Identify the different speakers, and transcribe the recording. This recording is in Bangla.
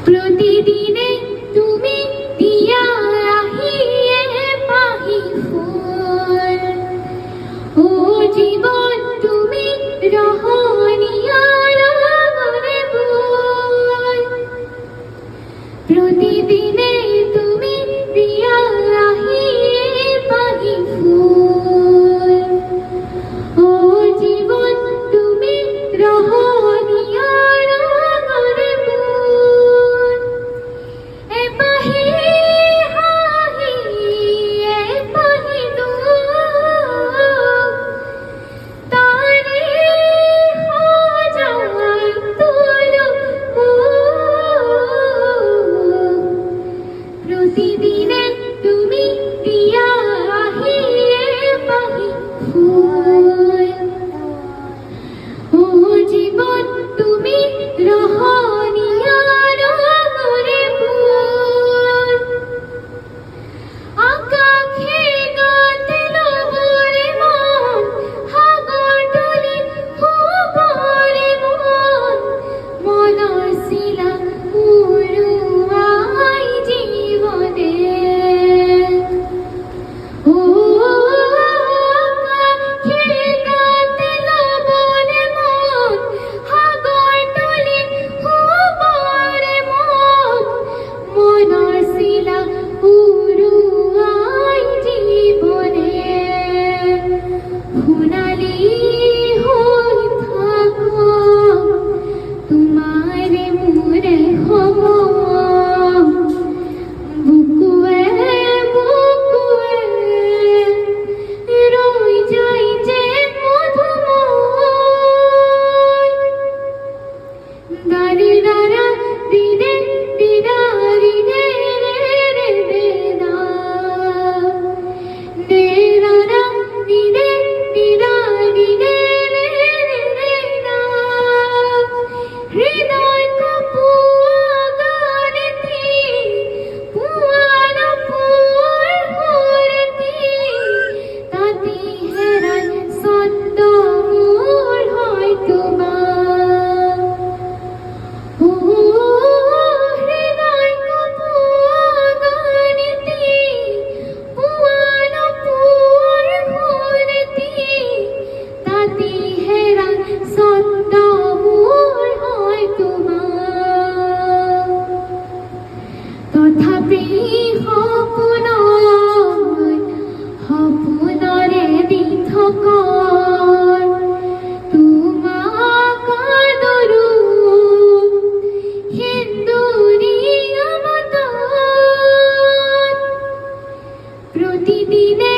Speaker 1: প্রতিদিনে তুমি দিয়া রাহিয়ে পাহি ফুল, ও জীবন তুমি রহনিয়ার মনে বল। প্রতিদিনে তুমি দিয়া রাহিয়ে পাহি ফুল, ও জীবন তুমি রহনিয়ার মনে বল। এ পাহি হাহি এ পাহি দূর, তারে হাজার তুলো প্রতিদিনে তুমি দিয়া রাহিয়ে পাহি ফুল, ও জীবন তুমি রহনিয়ার মনে বল। আকাশে গাতে লবরে মন, হাগর ডুলি হুবরে মন, মনৰ শিলা উৰুৱাই জীবনে। ও আকাশে গাতে লবরে মন, হাগর ডুলি হুবরে মন, মনৰ শিলা উৰুৱাই জীবনে। সোণালী হৈ থাকো তোমাৰে মোৰে সময়, বুকুৱে বুকুৱে ৰৈ যায় যে মধুময়। দাৰি দাৰা দিনে দিদাৰি রে রে রে রে দা, দে দাৰা দিনে দিদাৰি রে রে রে রে দা। হৃদয় কপুয়া গানেতি পুয়ার পুয়ার হরতি, তাতি হেরান ছন্দ মোৰ হয় তোমাৰ। ও হৃদয় কপুয়া গানেতি পুয়ার পুয়ার হরতি, তাতি হেরান ছন্দ মোৰ হয় তোমাৰ। তথাপি সপোনৰে দি থকৰ তোমাক আদৰো সেন্দুৰীয়া বতন। প্ৰতিদিনে